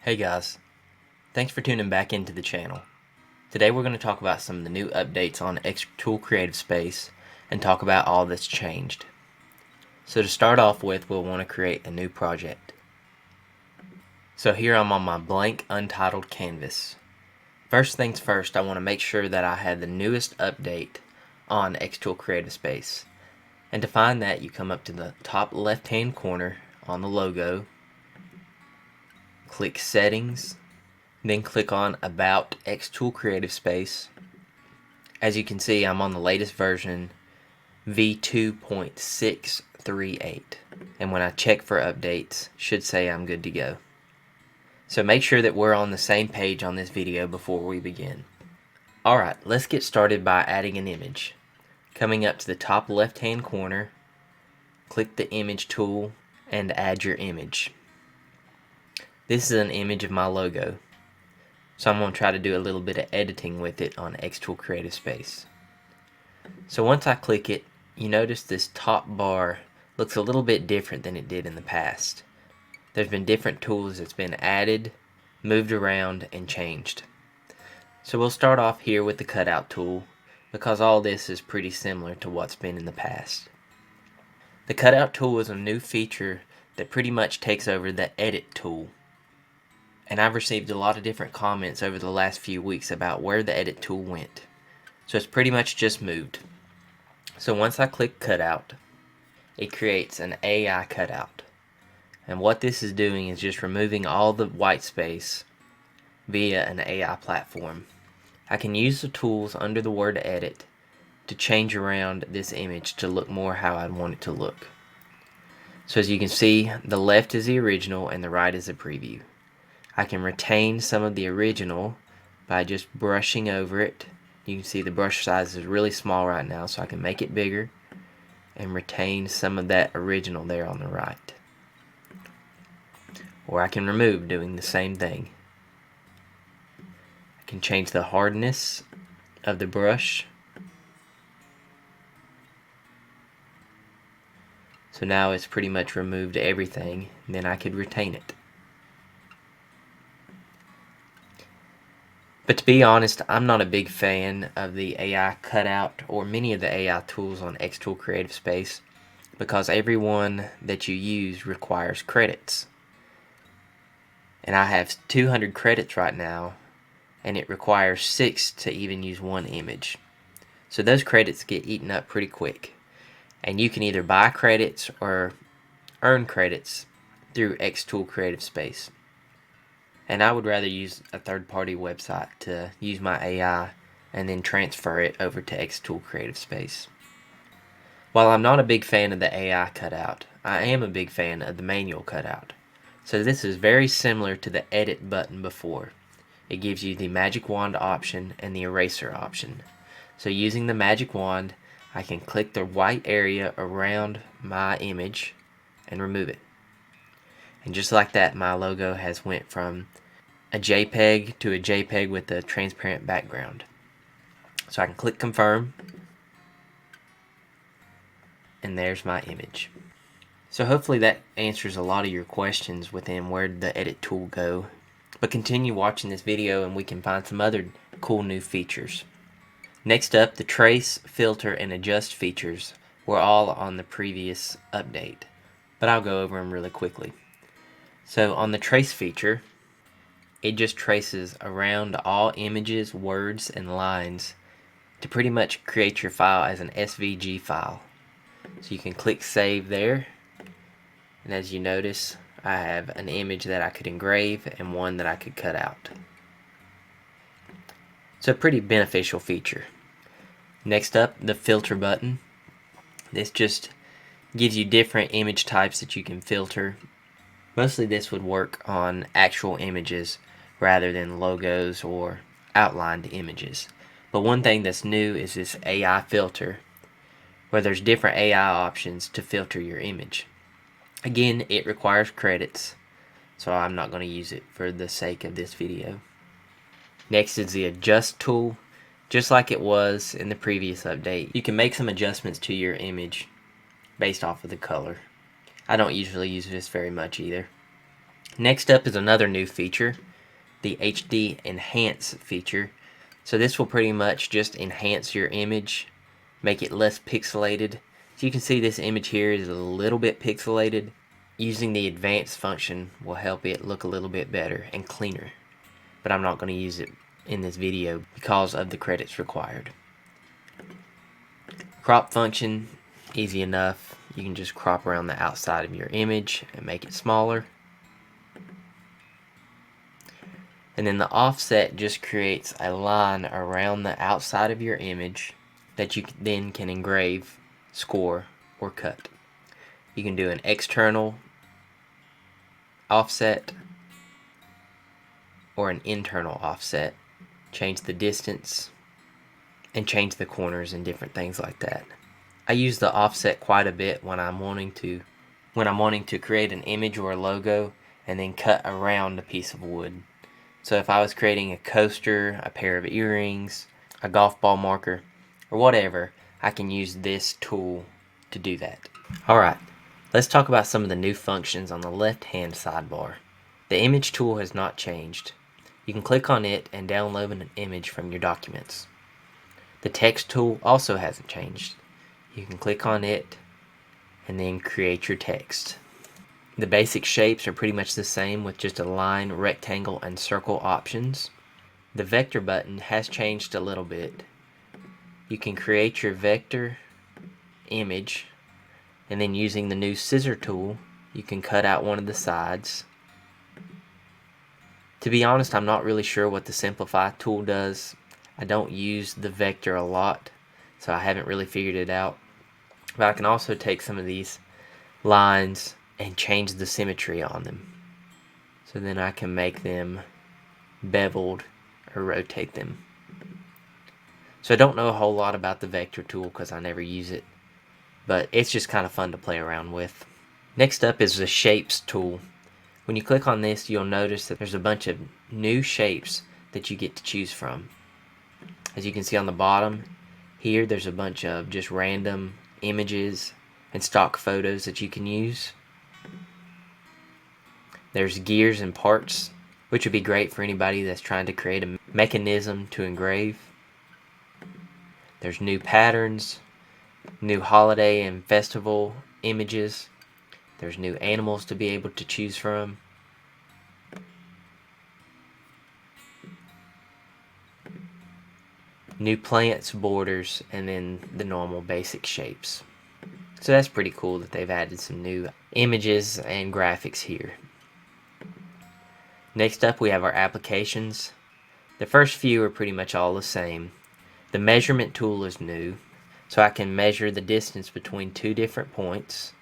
Hey guys, thanks for tuning back into the channel. Today we're going to talk about some of the new updates on xTool Creative Space and talk about all that's changed. So to start off with, we'll want to create a new project. So here I'm on my blank untitled canvas. First things first, I want to make sure that I have the newest update on xTool Creative Space. And to find that, you come up to the top left hand corner on the logo, click Settings, then click on About xTool Creative Space. As you can see, I'm on the latest version V2.6.38, and when I check for updates, should say I'm good to go. So make sure that we're on the same page on this video before we begin. Alright, let's get started by adding an image. Coming up to the top left hand corner, click the image tool and add your image. This is an image of my logo. So I'm going to try to do a little bit of editing with it on xTool Creative Space. So once I click it, you notice this top bar looks a little bit different than it did in the past. There's been different tools that's been added, moved around, and changed. So we'll start off here with the cutout tool because all this is pretty similar to what's been in the past. The cutout tool is a new feature that pretty much takes over the edit tool. And I've received a lot of different comments over the last few weeks about where the edit tool went. So it's pretty much just moved. So once I click cutout, it creates an AI cutout. And what this is doing is just removing all the white space via an AI platform. I can use the tools under the word edit to change around this image to look more how I want it to look. So as you can see, the left is the original and the right is the preview. I can retain some of the original by just brushing over it. You can see the brush size is really small right now, so I can make it bigger and retain some of that original there on the right. Or I can remove doing the same thing. I can change the hardness of the brush. So now it's pretty much removed everything, and then I could retain it. But to be honest, I'm not a big fan of the AI cutout or many of the AI tools on xTool Creative Space because every one that you use requires credits. And I have 200 credits right now, and it requires 6 to even use one image. So those credits get eaten up pretty quick. And you can either buy credits or earn credits through xTool Creative Space. And I would rather use a third-party website to use my AI and then transfer it over to xTool Creative Space. While I'm not a big fan of the AI cutout, I am a big fan of the manual cutout. So this is very similar to the edit button before. It gives you the magic wand option and the eraser option. So using the magic wand, I can click the white area around my image and remove it. And just like that, my logo has went from a JPEG to a JPEG with a transparent background. So I can click confirm, and there's my image. So hopefully that answers a lot of your questions within where did the edit tool go. But continue watching this video and we can find some other cool new features. Next up, the trace, filter, and adjust features were all on the previous update, but I'll go over them really quickly. So on the trace feature, it just traces around all images, words, and lines to pretty much create your file as an SVG file. So you can click save there, and as you notice, I have an image that I could engrave and one that I could cut out. It's a pretty beneficial feature. Next up, the filter button. This just gives you different image types that you can filter. Mostly this would work on actual images rather than logos or outlined images. But one thing that's new is this AI filter, where there's different AI options to filter your image. Again, it requires credits, so I'm not going to use it for the sake of this video. Next is the adjust tool. Just like it was in the previous update, you can make some adjustments to your image based off of the color. I don't usually use this very much either. Next up is another new feature, the HD Enhance feature. So this will pretty much just enhance your image, make it less pixelated. So you can see this image here is a little bit pixelated. Using the advanced function will help it look a little bit better and cleaner. But I'm not going to use it in this video because of the credits required. Crop function, easy enough. You can just crop around the outside of your image and make it smaller. And then the offset just creates a line around the outside of your image that you then can engrave, score, or cut. You can do an external offset or an internal offset. Change the distance and change the corners and different things like that. I use the offset quite a bit when I'm wanting to create an image or a logo and then cut around a piece of wood. So if I was creating a coaster, a pair of earrings, a golf ball marker, or whatever, I can use this tool to do that. Alright, let's talk about some of the new functions on the left-hand sidebar. The image tool has not changed. You can click on it and download an image from your documents. The text tool also hasn't changed. You can click on it and then create your text. The basic shapes are pretty much the same with just a line, rectangle, and circle options. The vector button has changed a little bit. You can create your vector image, and then using the new scissor tool, you can cut out one of the sides. To be honest, I'm not really sure what the simplify tool does. I don't use the vector a lot, so I haven't really figured it out. But I can also take some of these lines and change the symmetry on them. So then I can make them beveled or rotate them. So I don't know a whole lot about the vector tool because I never use it, but it's just kind of fun to play around with. Next up is the shapes tool. When you click on this, you'll notice that there's a bunch of new shapes that you get to choose from. As you can see on the bottom here, there's a bunch of just random images and stock photos that you can use. There's gears and parts, which would be great for anybody that's trying to create a mechanism to engrave. There's new patterns, new holiday and festival images. There's new animals to be able to choose from. New plants, borders, and then the normal basic shapes. So that's pretty cool that they've added some new images and graphics here. Next up we have our applications. The first few are pretty much all the same. The measurement tool is new, so I can measure the distance between two different points.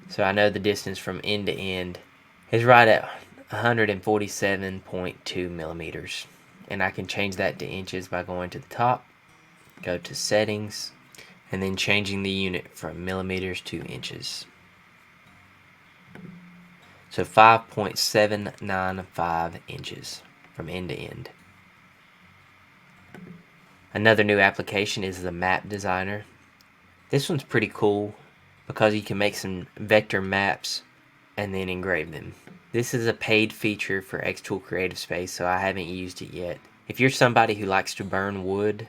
So I know the distance from end to end is right at 147.2 millimeters. And I can change that to inches by going to the top, go to settings, and then changing the unit from millimeters to inches. So 5.795 inches from end to end. Another new application is the map designer. This one's pretty cool because you can make some vector maps and then engrave them. This is a paid feature for xTool Creative Space, so I haven't used it yet. If you're somebody who likes to burn wood,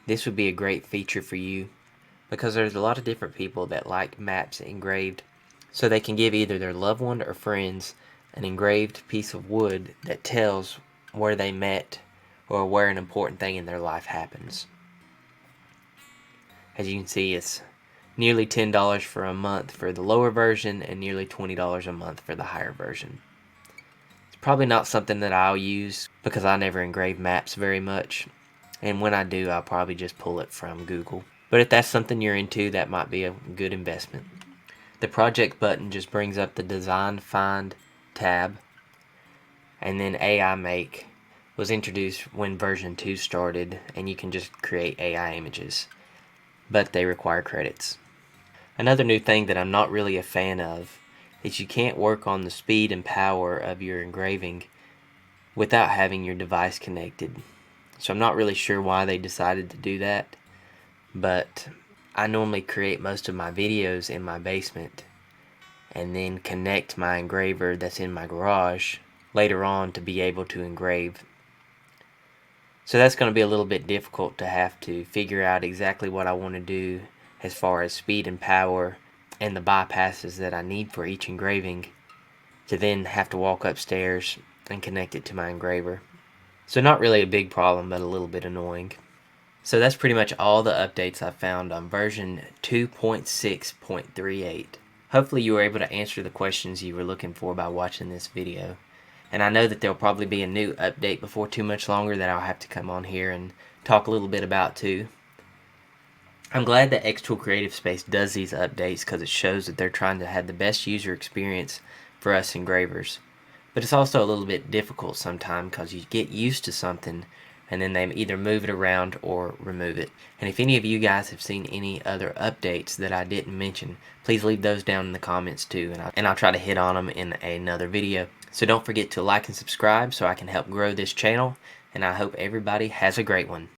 this would be a great feature for you because there's a lot of different people that like maps engraved, so they can give either their loved one or friends an engraved piece of wood that tells where they met or where an important thing in their life happens. As you can see, it's nearly $10 for a month for the lower version and nearly $20 a month for the higher version. It's probably not something that I'll use because I never engrave maps very much, and when I do, I'll probably just pull it from Google. But if that's something you're into, that might be a good investment. The project button just brings up the Design Find tab, and then AI Make was introduced when version 2 started, and you can just create AI images, but they require credits. Another new thing that I'm not really a fan of is you can't work on the speed and power of your engraving without having your device connected. So I'm not really sure why they decided to do that, but I normally create most of my videos in my basement and then connect my engraver that's in my garage later on to be able to engrave. So that's going to be a little bit difficult to have to figure out exactly what I want to do as far as speed and power and the bypasses that I need for each engraving, to then have to walk upstairs and connect it to my engraver. So not really a big problem, but a little bit annoying. So that's pretty much all the updates I found on version 2.6.38. Hopefully you were able to answer the questions you were looking for by watching this video. And I know that there'll probably be a new update before too much longer that I'll have to come on here and talk a little bit about too. I'm glad that xTool Creative Space does these updates because it shows that they're trying to have the best user experience for us engravers. But it's also a little bit difficult sometimes because you get used to something and then they either move it around or remove it. And if any of you guys have seen any other updates that I didn't mention, please leave those down in the comments too, and I'll try to hit on them in another video. So don't forget to like and subscribe so I can help grow this channel, and I hope everybody has a great one.